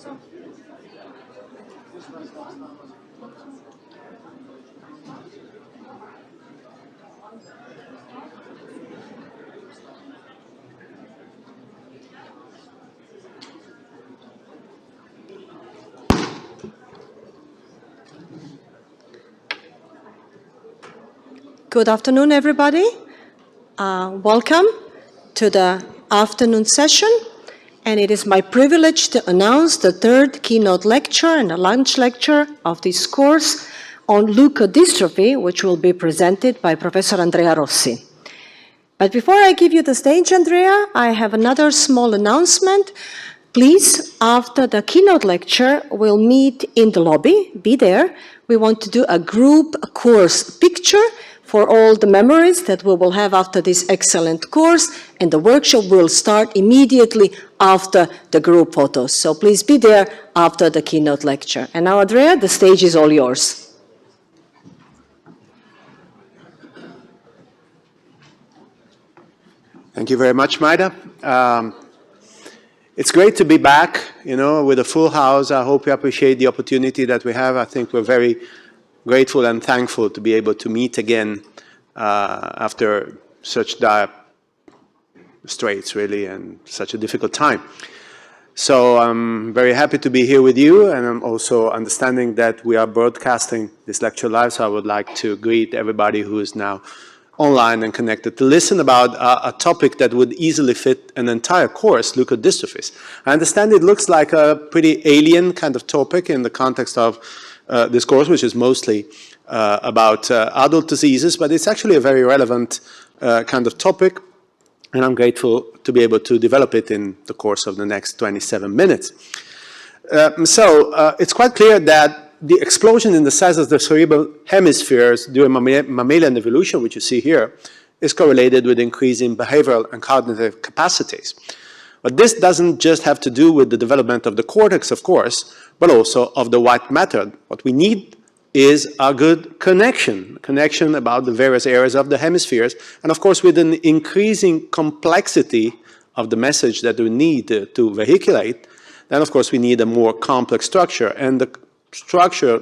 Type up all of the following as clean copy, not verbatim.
Good afternoon, everybody. Welcome to the afternoon session. And it is my privilege to announce the third keynote lecture and the lunch lecture of this course on leukodystrophy, which will be presented by Professor Andrea Rossi. But before I give you the stage, Andrea, I have another small announcement. Please, after the keynote lecture, we'll meet in the lobby. Be there. We want to do a group course picture for all the memories that we will have after this excellent course, and the workshop will start immediately after the group photos. So please be there after the keynote lecture. And now, Andrea, the stage is all yours. Thank you very much, Maida. It's great to be back, with a full house. I hope you appreciate the opportunity that we have. I think we're very grateful and thankful to be able to meet again after such dire straits, really, and such a difficult time. So I'm very happy to be here with you, and I'm also understanding that we are broadcasting this lecture live, so I would like to greet everybody who is now online and connected to listen about a topic that would easily fit an entire course, leukodystrophies. I understand it looks like a pretty alien kind of topic in the context of this course, which is mostly about adult diseases, but it's actually a very relevant kind of topic, and I'm grateful to be able to develop it in the course of the next 27 minutes. It's quite clear that the explosion in the size of the cerebral hemispheres during mammalian evolution, which you see here, is correlated with increasing behavioral and cognitive capacities. But this doesn't just have to do with the development of the cortex, of course, but also of the white matter. What we need is a good connection about the various areas of the hemispheres. And of course, with an increasing complexity of the message that we need to vehiculate, then of course we need a more complex structure. And the structure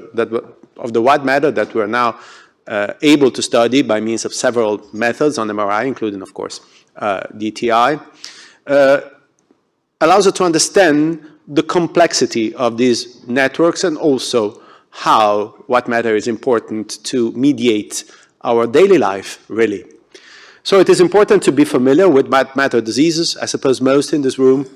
of the white matter that we're now able to study by means of several methods on MRI, including, of course, DTI, allows us to understand the complexity of these networks and also how white matter is important to mediate our daily life, really. So it is important to be familiar with white matter diseases. I suppose most in this room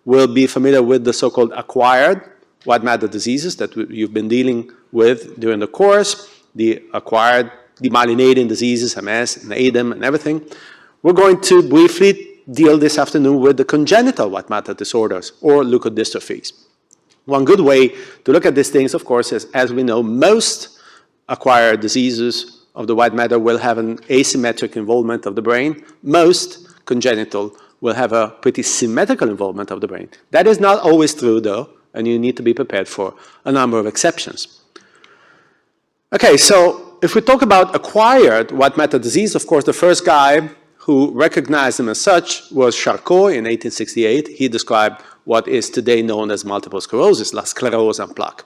will be familiar with the so-called acquired white matter diseases that you've been dealing with during the course, the acquired demyelinating diseases, MS and ADEM and everything. We're going to briefly deal this afternoon with the congenital white matter disorders, or leukodystrophies. One good way to look at these things, of course, is, as we know, most acquired diseases of the white matter will have an asymmetric involvement of the brain. Most congenital will have a pretty symmetrical involvement of the brain. That is not always true, though, and you need to be prepared for a number of exceptions. Okay, so if we talk about acquired white matter disease, of course, the first guy who recognized them as such was Charcot in 1868. He described what is today known as multiple sclerosis, la sclerose en plaques.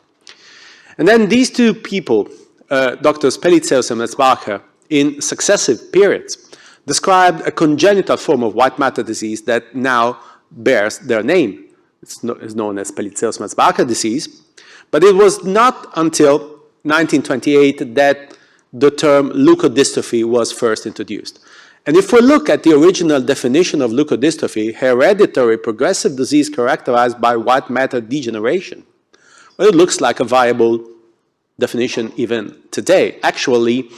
And then these two people, Drs. Pelliceus and Metzbacher, in successive periods, described a congenital form of white matter disease that now bears their name. It's known as Pelliceus-Metzbacher disease. But it was not until 1928 that the term leukodystrophy was first introduced. And if we look at the original definition of leukodystrophy, hereditary progressive disease characterized by white matter degeneration, well, it looks like a viable definition even today. Actually,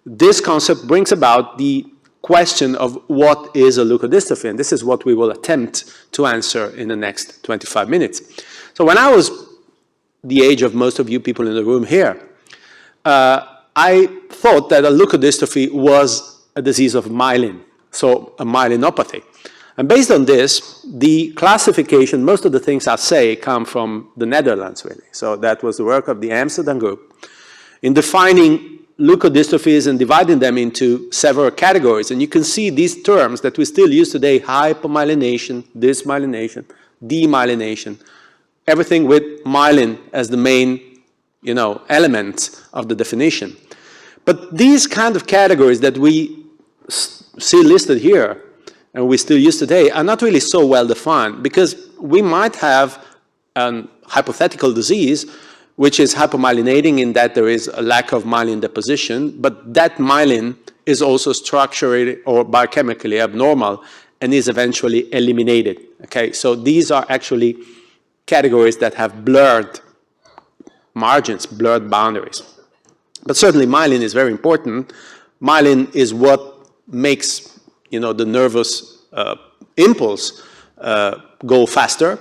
this concept brings about the question of what is a leukodystrophy, and this is what we will attempt to answer in the next 25 minutes. So when I was the age of most of you people in the room here, I thought that a leukodystrophy was a disease of myelin, so a myelinopathy. And based on this, the classification, most of the things I say come from the Netherlands, really. So that was the work of the Amsterdam group in defining leukodystrophies and dividing them into several categories. And you can see these terms that we still use today: hypomyelination, dysmyelination, demyelination, everything with myelin as the main, element of the definition. But these kind of categories that we see listed here, and we still use today, are not really so well defined, because we might have a hypothetical disease which is hypomyelinating in that there is a lack of myelin deposition, but that myelin is also structurally or biochemically abnormal and is eventually eliminated. Okay, so these are actually categories that have blurred margins, blurred boundaries. But certainly myelin is very important. Myelin is what makes, the nervous impulse go faster,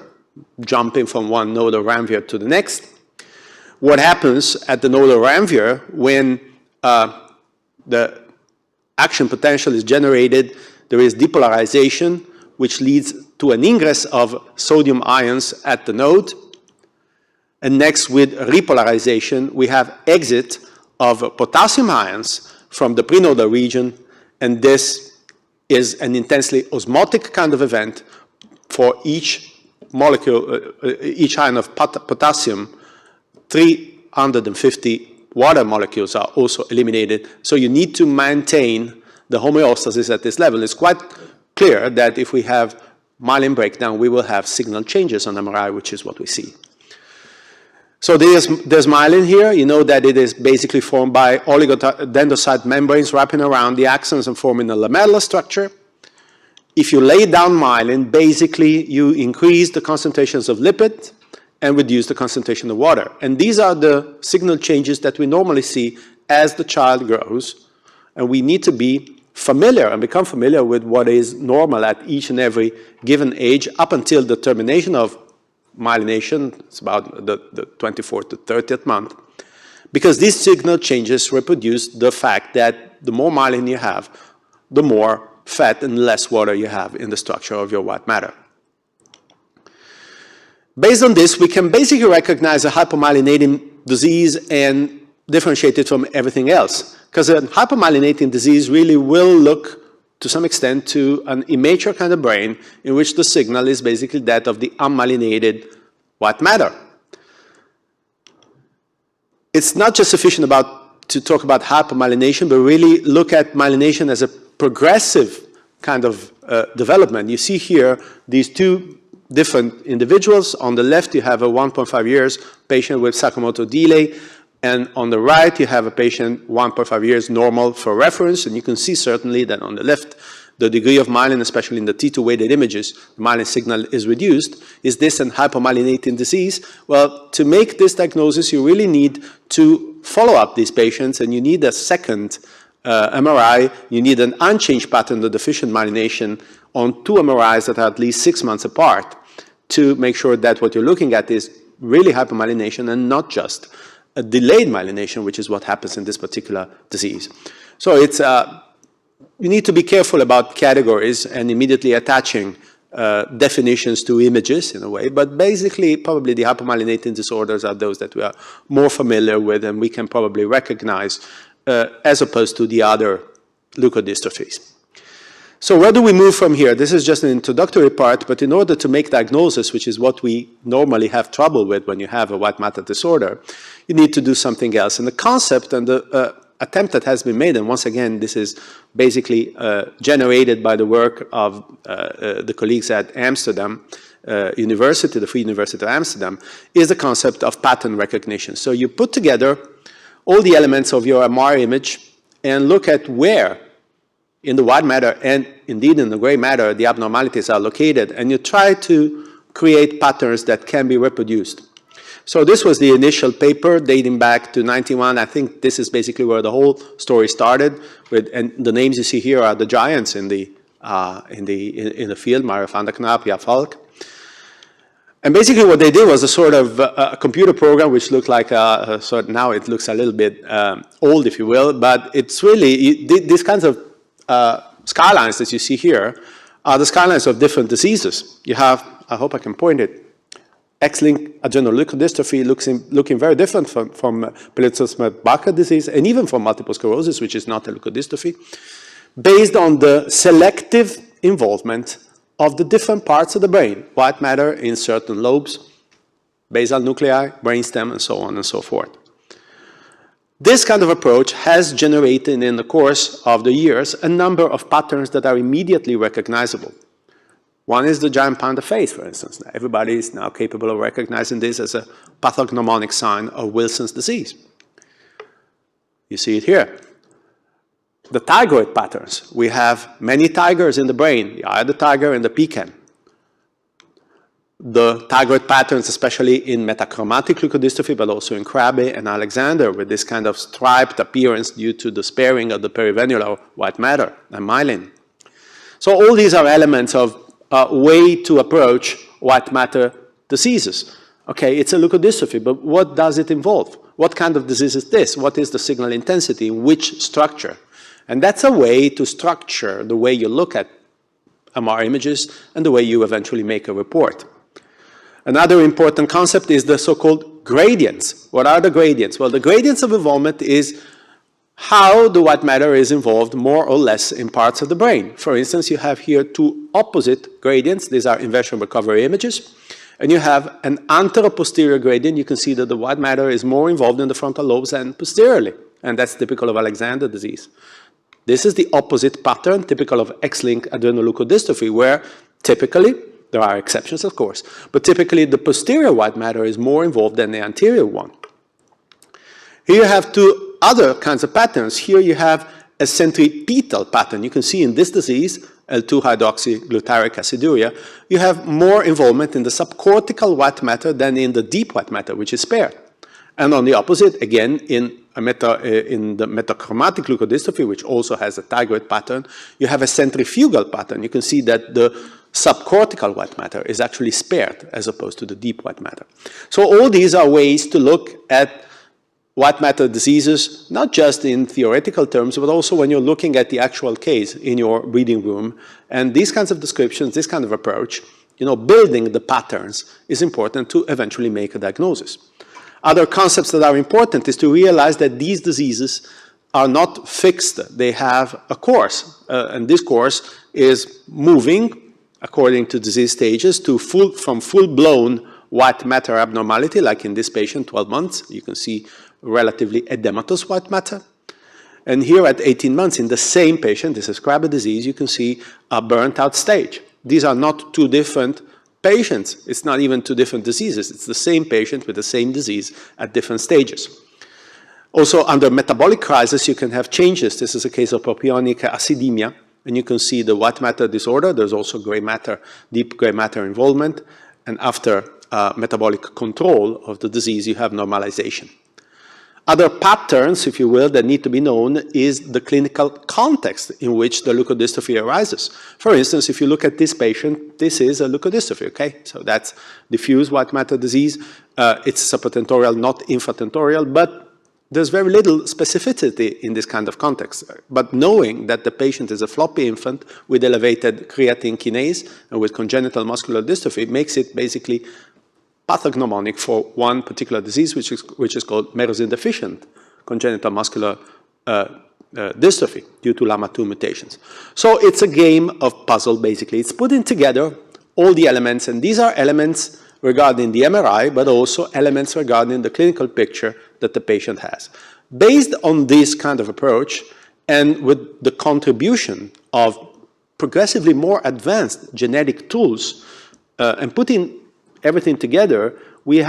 jumping from one node of Ranvier to the next. What happens at the node of Ranvier when the action potential is generated, there is depolarization, which leads to an ingress of sodium ions at the node. And next, with repolarization, we have exit of potassium ions from the prenodal region, and this is an intensely osmotic kind of event for each molecule, each ion of potassium. 350 water molecules are also eliminated. So you need to maintain the homeostasis at this level. It's quite clear that if we have myelin breakdown, we will have signal changes on MRI, which is what we see. So there's myelin here. You know that it is basically formed by oligodendrocyte membranes wrapping around the axons and forming a lamellar structure. If you lay down myelin, basically you increase the concentrations of lipid and reduce the concentration of water. And these are the signal changes that we normally see as the child grows. And we need to be familiar and become familiar with what is normal at each and every given age up until the termination of myelination. It's about the 24th to 30th month. Because these signal changes reproduce the fact that the more myelin you have, the more fat and less water you have in the structure of your white matter. Based on this, we can basically recognize a hypomyelinating disease and differentiate it from everything else. Because a hypomyelinating disease really will look, to some extent, to an immature kind of brain in which the signal is basically that of the unmyelinated white matter. It's not just sufficient to talk about hypomyelination, but really look at myelination as a progressive kind of development. You see here these two different individuals. On the left, you have a 1.5 years patient with Sakamoto delay, and on the right, you have a patient 1.5 years normal for reference, and you can see certainly that on the left, the degree of myelin, especially in the T2 weighted images, the myelin signal is reduced. Is this an hypomyelinating disease? Well, to make this diagnosis, you really need to follow up these patients, and you need a second MRI. You need an unchanged pattern of deficient myelination on 2 MRIs that are at least 6 months apart to make sure that what you're looking at is really hypomyelination and not just a delayed myelination, which is what happens in this particular disease. So it's, you need to be careful about categories and immediately attaching definitions to images in a way, but basically probably the hypomyelinating disorders are those that we are more familiar with and we can probably recognize as opposed to the other leukodystrophies. So where do we move from here? This is just an introductory part, but in order to make diagnosis, which is what we normally have trouble with when you have a white matter disorder, you need to do something else. And the concept and the attempt that has been made, and once again, this is basically generated by the work of the colleagues at Amsterdam University, the Free University of Amsterdam, is the concept of pattern recognition. So you put together all the elements of your MR image and look at where in the white matter and indeed in the gray matter the abnormalities are located, and you try to create patterns that can be reproduced. So this was the initial paper dating back to 91. I think this is basically where the whole story started. And the names you see here are the giants in the field: Mario van der Knaap, Jaap Valk. And basically what they did was a sort of a computer program which looked like now it looks a little bit old, if you will, but it's really these kinds of skylines that you see here are the skylines of different diseases. You have, I hope I can point it, X-linked adrenoleukodystrophy looking very different from Pelizaeus-Merzbacher disease and even from multiple sclerosis, which is not a leukodystrophy, based on the selective involvement of the different parts of the brain, white matter in certain lobes, basal nuclei, brainstem, and so on and so forth. This kind of approach has generated in the course of the years a number of patterns that are immediately recognizable. One is the giant panda face, for instance. Everybody is now capable of recognizing this as a pathognomonic sign of Wilson's disease. You see it here. The tigroid patterns. We have many tigers in the brain, the eye of the tiger and the pecan. The tigroid patterns, especially in metachromatic leukodystrophy, but also in Krabbe and Alexander, with this kind of striped appearance due to the sparing of the perivenular white matter and myelin. So all these are elements of a way to approach white matter diseases. Okay, it's a leukodystrophy, but what does it involve? What kind of disease is this? What is the signal intensity? In which structure? And that's a way to structure the way you look at MR images and the way you eventually make a report. Another important concept is the so-called gradients. What are the gradients? Well, the gradients of involvement is how the white matter is involved more or less in parts of the brain. For instance, you have here two opposite gradients. These are inversion recovery images. And you have an anteroposterior gradient. You can see that the white matter is more involved in the frontal lobes than posteriorly. And that's typical of Alexander disease. This is the opposite pattern, typical of X-linked adrenoleukodystrophy, where typically, there are exceptions, of course, but typically the posterior white matter is more involved than the anterior one. Here you have two other kinds of patterns. Here you have a centripetal pattern. You can see in this disease, L2-hydroxyglutaric aciduria, you have more involvement in the subcortical white matter than in the deep white matter, which is spared. And on the opposite, again, in the metachromatic leukodystrophy, which also has a tigroid pattern, you have a centrifugal pattern. You can see that the subcortical white matter is actually spared as opposed to the deep white matter. So all these are ways to look at white matter diseases, not just in theoretical terms, but also when you're looking at the actual case in your reading room. And these kinds of descriptions, this kind of approach, building the patterns is important to eventually make a diagnosis. Other concepts that are important is to realize that these diseases are not fixed. They have a course, and this course is moving according to disease stages to from full-blown white matter abnormality, like in this patient, 12 months. You can see relatively edematous white matter. And here at 18 months, in the same patient, this is Krabbe disease, you can see a burnt-out stage. These are not two different patients. It's not even two different diseases. It's the same patient with the same disease at different stages. Also, under metabolic crisis, you can have changes. This is a case of propionic acidemia, and you can see the white matter disorder. There's also gray matter, deep gray matter involvement. And after metabolic control of the disease, you have normalization. Other patterns, if you will, that need to be known is the clinical context in which the leukodystrophy arises. For instance, if you look at this patient, this is a leukodystrophy, okay? So that's diffuse white matter disease. It's subtentorial, not infratentorial, but there's very little specificity in this kind of context. But knowing that the patient is a floppy infant with elevated creatine kinase and with congenital muscular dystrophy makes it basically pathognomonic for one particular disease, which is called merosin deficient congenital muscular dystrophy due to LAMA2 mutations. So it's a game of puzzle, basically. It's putting together all the elements, and these are elements regarding the MRI, but also elements regarding the clinical picture that the patient has. Based on this kind of approach, and with the contribution of progressively more advanced genetic tools, and putting everything together, they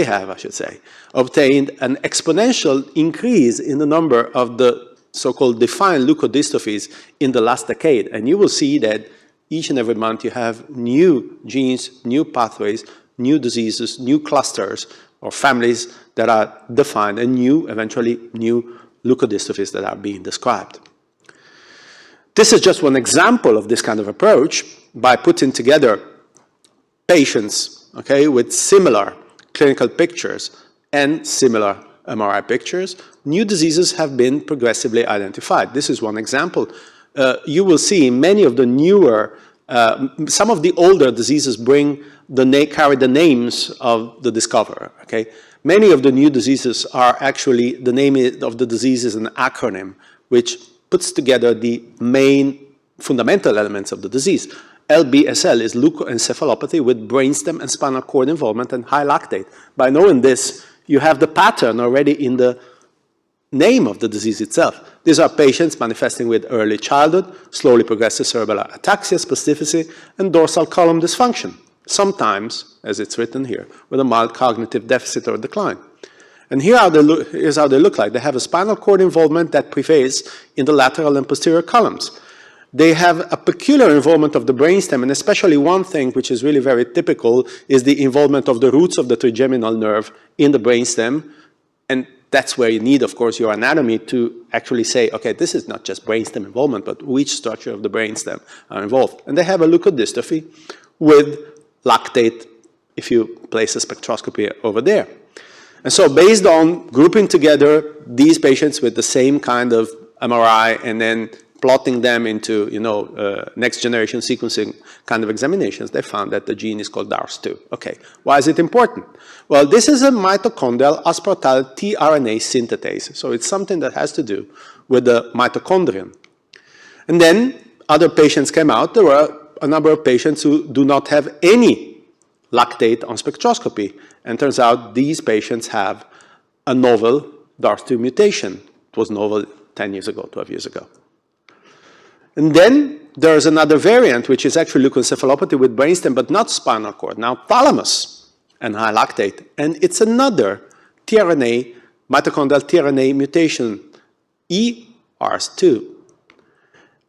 have, I should say, obtained an exponential increase in the number of the so-called defined leukodystrophies in the last decade. And you will see that each and every month you have new genes, new pathways, new diseases, new clusters or families that are defined, and eventually new leukodystrophies that are being described. This is just one example of this kind of approach by putting together patients, okay, with similar clinical pictures and similar MRI pictures. New diseases have been progressively identified. This is one example. You will see many of the newer, some of the older diseases carry the names of the discoverer, okay? Many of the new diseases are actually, the name of the disease is an acronym, which puts together the main fundamental elements of the disease. LBSL is leukoencephalopathy with brainstem and spinal cord involvement and high lactate. By knowing this, you have the pattern already in the name of the disease itself. These are patients manifesting with early childhood, slowly progressive cerebral ataxia, spasticity, and dorsal column dysfunction, sometimes, as it's written here, with a mild cognitive deficit or decline. And here's how they look like. They have a spinal cord involvement that prevails in the lateral and posterior columns. They have a peculiar involvement of the brainstem, and especially one thing which is really very typical is the involvement of the roots of the trigeminal nerve in the brainstem. And that's where you need, of course, your anatomy to actually say, okay, this is not just brainstem involvement, but which structure of the brainstem are involved. And they have a leukodystrophy with lactate if you place a spectroscopy over there. And so based on grouping together these patients with the same kind of MRI and then plotting them into, next generation sequencing kind of examinations, they found that the gene is called DARS2. Okay, why is it important? Well, this is a mitochondrial aspartyl tRNA synthetase. So it's something that has to do with the mitochondrion. And then other patients came out. There were a number of patients who do not have any lactate on spectroscopy. And turns out these patients have a novel DARS2 mutation. It was novel 10 years ago, 12 years ago. And then there's another variant, which is actually leukoencephalopathy with brainstem, but not spinal cord, now thalamus and high lactate. And it's another tRNA, mitochondrial tRNA mutation, ERS2.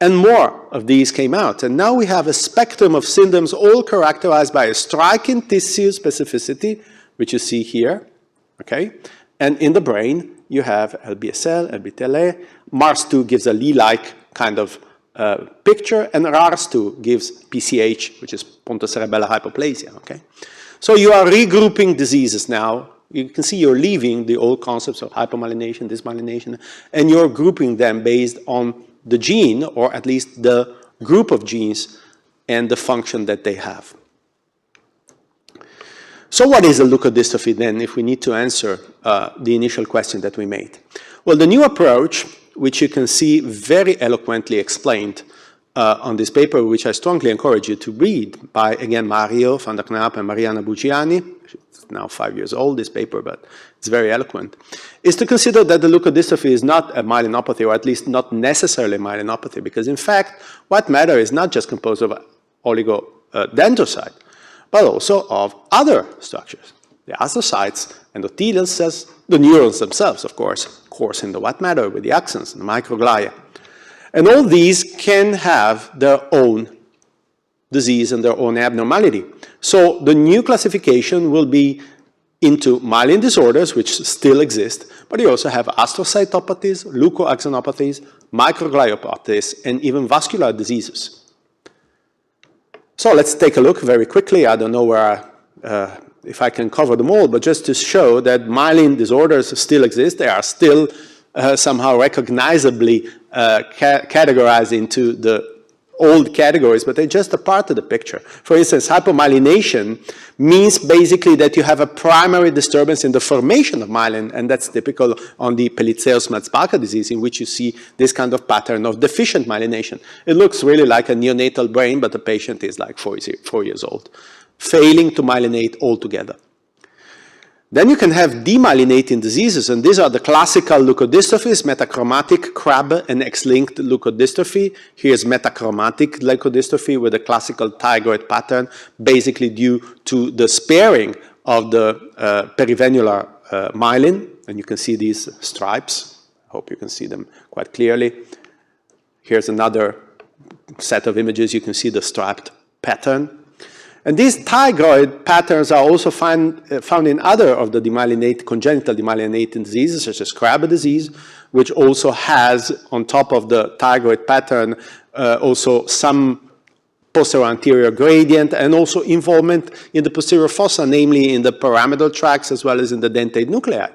And more of these came out. And now we have a spectrum of syndromes all characterized by a striking tissue specificity, which you see here, okay? And in the brain, you have LBSL, LBTLA. MARS2 gives a Lee-like kind of picture, and RARS2 gives PCH, which is pontocerebellar hypoplasia, okay? So you are regrouping diseases now. You can see you're leaving the old concepts of hypomyelination, dysmyelination, and you're grouping them based on the gene, or at least the group of genes and the function that they have. So what is a leukodystrophy then, if we need to answer the initial question that we made? Well, the new approach, which you can see very eloquently explained on this paper, which I strongly encourage you to read by, again, Mario van der Knaap and Mariana Bucciani. It's now 5 years old, this paper, but it's very eloquent, is to consider that the leukodystrophy is not a myelinopathy, or at least not necessarily myelopathy, because in fact, white matter is not just composed of oligodendrocyte, but also of other structures. The astrocytes, endothelial cells, the neurons themselves, of course in the white matter with the axons and the microglia. And all these can have their own disease and their own abnormality. So the new classification will be into myelin disorders, which still exist, but you also have astrocytopathies, leukoexonopathies, microgliopathies, and even vascular diseases. So let's take a look very quickly. I don't know where if I can cover them all, but just to show that myelin disorders still exist. They are still somehow recognizably categorized into the old categories, but they're just a part of the picture. For instance, hypomyelination means basically that you have a primary disturbance in the formation of myelin, and that's typical on the Pelizaeus-Merzbacher disease, in which you see this kind of pattern of deficient myelination. It looks really like a neonatal brain, but the patient is like 4 years old, failing to myelinate altogether. Then you can have demyelinating diseases, and these are the classical leukodystrophies, metachromatic, Krabbe, and X-linked leukodystrophy. Here's metachromatic leukodystrophy with a classical tigroid pattern, basically due to the sparing of the perivenular myelin, and you can see these stripes. I hope you can see them quite clearly. Here's another set of images. You can see the striped pattern. And these tigroid patterns are also found in other of the congenital demyelinating diseases, such as Krabbe disease, which also has, on top of the tigroid pattern, also some posterior anterior gradient, and also involvement in the posterior fossa, namely in the pyramidal tracts as well as in the dentate nuclei.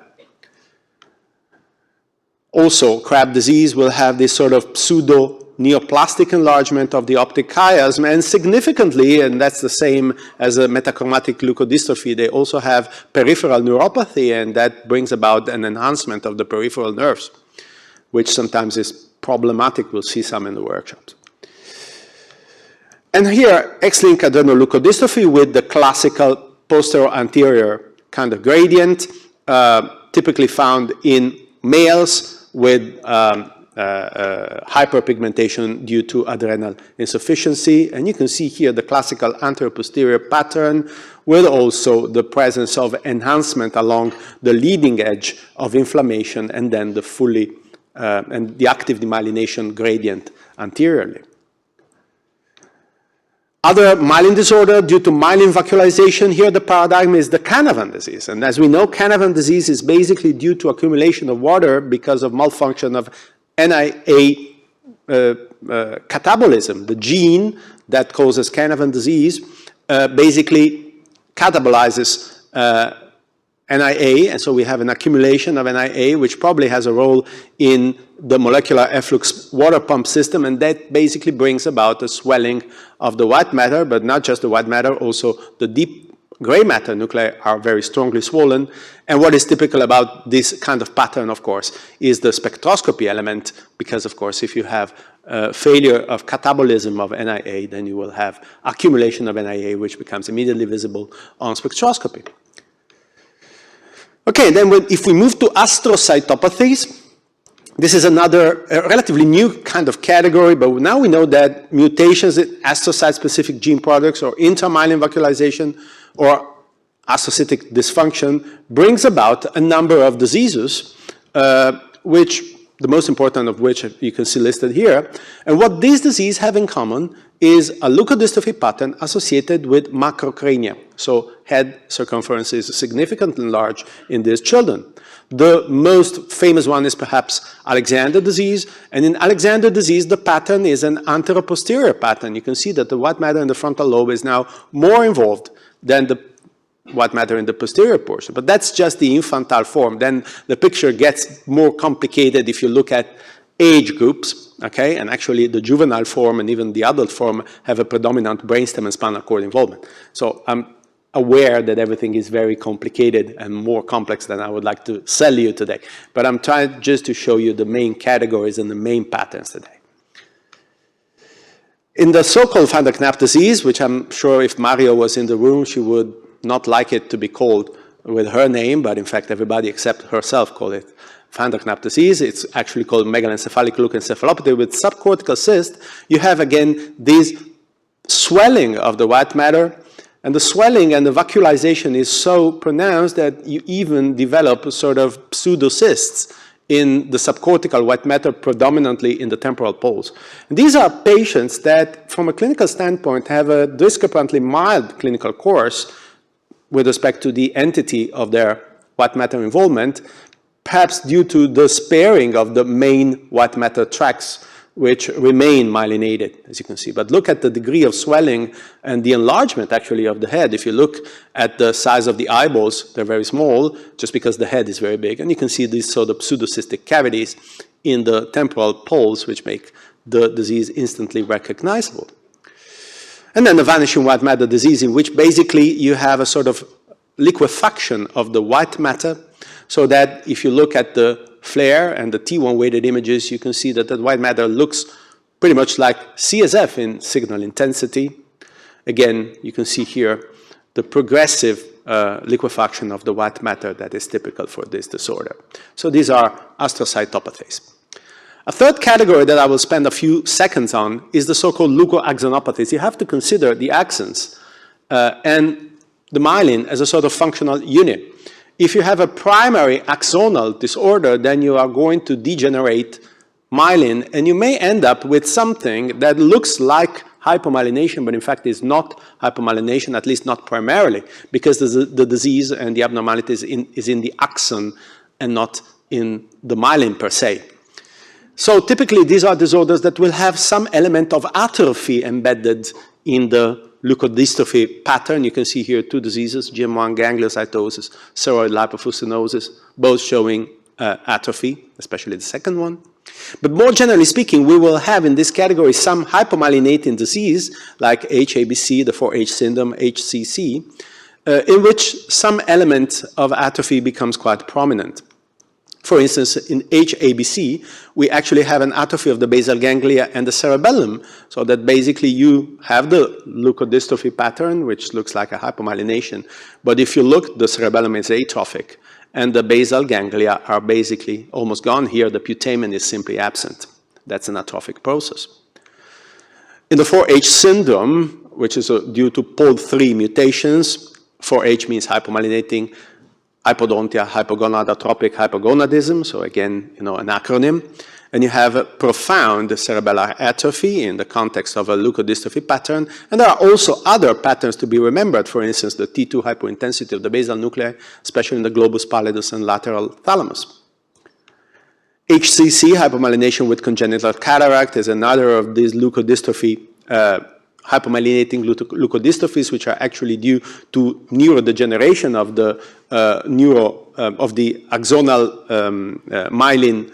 Also, Krabbe disease will have this sort of pseudo-neoplastic enlargement of the optic chiasm, and significantly, and that's the same as a metachromatic leukodystrophy, they also have peripheral neuropathy, and that brings about an enhancement of the peripheral nerves, which sometimes is problematic. We'll see some in the workshops. And here, X-linked adrenoleukodystrophy with the classical posterior-anterior kind of gradient, typically found in males with hyperpigmentation due to adrenal insufficiency. And you can see here the classical anterior-posterior pattern with also the presence of enhancement along the leading edge of inflammation and then the fully and the active demyelination gradient anteriorly. Other myelin disorder due to myelin vacuolization, here the paradigm is the Cannabin disease. And as we know, Cannabin disease is basically due to accumulation of water because of malfunction of NIA catabolism. The gene that causes Cannabin disease basically catabolizes NIA, and so we have an accumulation of NIA, which probably has a role in the molecular efflux water pump system, and that basically brings about a swelling of the white matter, but not just the white matter, also the deep gray matter nuclei are very strongly swollen. And what is typical about this kind of pattern, of course, is the spectroscopy element, because, of course, if you have failure of catabolism of NIA, then you will have accumulation of NIA, which becomes immediately visible on spectroscopy. Okay, then if we move to astrocytopathies, this is another relatively new kind of category, but now we know that mutations in astrocyte-specific gene products or intramyelin vacuolization or astrocytic dysfunction brings about a number of diseases, which the most important of which you can see listed here. And what these diseases have in common is a leukodystrophy pattern associated with macrocrania. So head circumference is significantly large in these children. The most famous one is perhaps Alexander disease. And in Alexander disease, the pattern is an anteroposterior pattern. You can see that the white matter in the frontal lobe is now more involved than the white matter in the posterior portion. But that's just the infantile form. Then the picture gets more complicated if you look at age groups, okay? And actually the juvenile form and even the adult form have a predominant brainstem and spinal cord involvement. So I'm aware that everything is very complicated and more complex than I would like to sell you today. But I'm trying just to show you the main categories and the main patterns today. In the so-called Van der Knapp disease, which I'm sure if Mario was in the room, she would not like it to be called with her name, but in fact everybody except herself call it Van der Knapp disease. It's actually called megalencephalic leukoencephalopathy with subcortical cyst. You have again this swelling of the white matter, and the swelling and the vacuolization is so pronounced that you even develop sort of pseudocysts in the subcortical white matter, predominantly in the temporal poles. And these are patients that, from a clinical standpoint, have a discrepantly mild clinical course with respect to the entity of their white matter involvement, perhaps due to the sparing of the main white matter tracts, which remain myelinated, as you can see. But look at the degree of swelling and the enlargement, actually, of the head. If you look at the size of the eyeballs, they're very small, just because the head is very big. And you can see these sort of pseudocystic cavities in the temporal poles, which make the disease instantly recognizable. And then the vanishing white matter disease, in which basically you have a sort of liquefaction of the white matter, so that if you look at the flare and the T1 weighted images, you can see that the white matter looks pretty much like CSF in signal intensity. Again, you can see here the progressive liquefaction of the white matter that is typical for this disorder. So these are astrocytopathies. A third category that I will spend a few seconds on is the so-called leukoexonopathies. You have to consider the axons and the myelin as a sort of functional unit. If you have a primary axonal disorder, then you are going to degenerate myelin, and you may end up with something that looks like hypomyelination, but in fact is not hypomyelination, at least not primarily, because the disease and the abnormality is in the axon and not in the myelin per se. So typically these are disorders that will have some element of atrophy embedded in the leukodystrophy pattern. You can see here two diseases, GM1 gangliocytosis, ceroid lipofuscinosis, both showing atrophy, especially the second one. But more generally speaking, we will have in this category some hypomyelinating disease like HABC, the 4H syndrome, HCC, in which some element of atrophy becomes quite prominent. For instance, in HABC, we actually have an atrophy of the basal ganglia and the cerebellum, so that basically you have the leukodystrophy pattern, which looks like a hypomyelination. But if you look, the cerebellum is atrophic, and the basal ganglia are basically almost gone. Here, the putamen is simply absent. That's an atrophic process. In the 4H syndrome, which is due to POL3 mutations, 4H means hypomyelinating, hypodontia, hypogonadotropic hypogonadism, so again, an acronym. And you have a profound cerebellar atrophy in the context of a leukodystrophy pattern. And there are also other patterns to be remembered, for instance, the T2 hypointensity of the basal nuclei, especially in the globus pallidus and lateral thalamus. HCC, hypomyelination with congenital cataract, is another of these leukodystrophy hypomyelinating leukodystrophies, which are actually due to neurodegeneration of the axonal myelin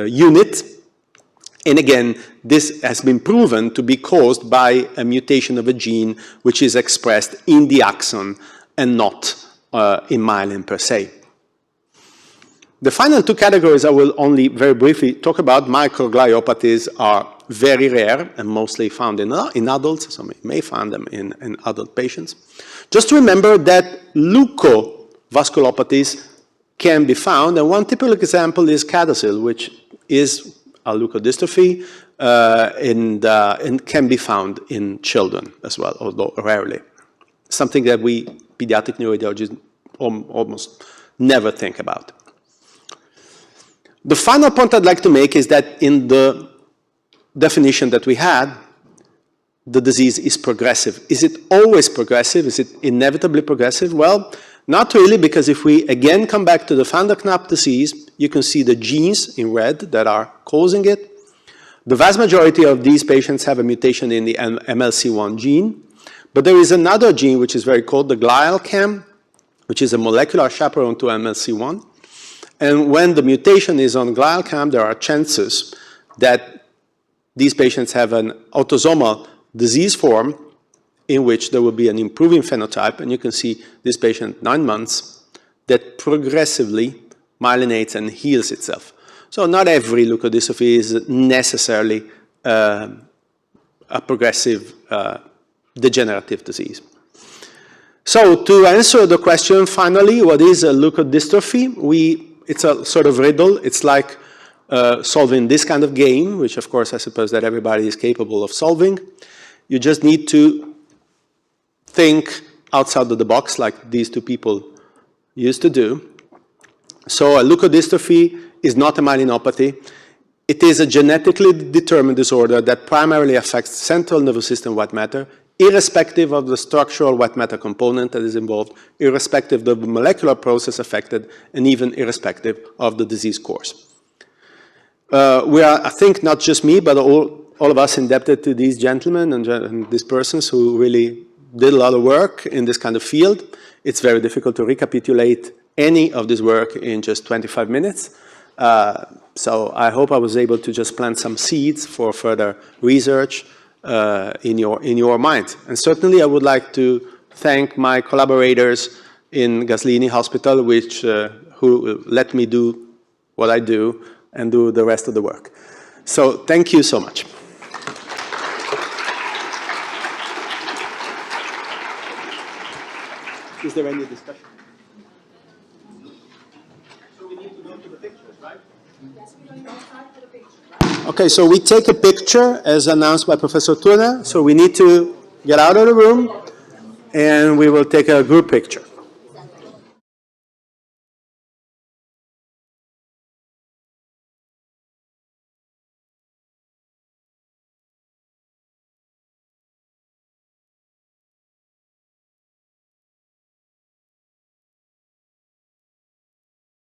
unit. And again, this has been proven to be caused by a mutation of a gene which is expressed in the axon and not in myelin per se. The final two categories I will only very briefly talk about. Microgliopathies are very rare and mostly found in adults, so you may find them in adult patients. Just remember that leukovasculopathies can be found, and one typical example is CADASIL, which is a leukodystrophy and can be found in children as well, although rarely. Something that we pediatric neuroradiologists almost never think about. The final point I'd like to make is that in the definition that we had, the disease is progressive. Is it always progressive? Is it inevitably progressive? Well, not really, because if we again come back to the Van der Knapp disease, you can see the genes in red that are causing it. The vast majority of these patients have a mutation in the MLC1 gene, but there is another gene which is very called the glial-cam, which is a molecular chaperone to MLC1. And when the mutation is on glial-cam, there are chances that these patients have an autosomal disease form in which there will be an improving phenotype. And you can see this patient, 9 months, that progressively myelinates and heals itself. So not every leukodystrophy is necessarily a progressive degenerative disease. So to answer the question, finally, what is a leukodystrophy? It's a sort of riddle. It's like solving this kind of game, which of course I suppose that everybody is capable of solving. You just need to think outside of the box like these two people used to do. So a leukodystrophy is not a myelinopathy. It is a genetically determined disorder that primarily affects central nervous system white matter, irrespective of the structural white matter component that is involved, irrespective of the molecular process affected, and even irrespective of the disease course. We are, I think, not just me, but all of us indebted to these gentlemen and these persons who really did a lot of work in this kind of field. It's very difficult to recapitulate any of this work in just 25 minutes. So I hope I was able to just plant some seeds for further research in your mind. And certainly I would like to thank my collaborators in Gaslini Hospital, who let me do what I do and do the rest of the work. So thank you so much. Is there any discussion? So we need to go to the pictures, right? Yes, we're going to start with the picture, right? Okay, so we take a picture as announced by Professor Turner. So we need to get out of the room and we will take a group picture.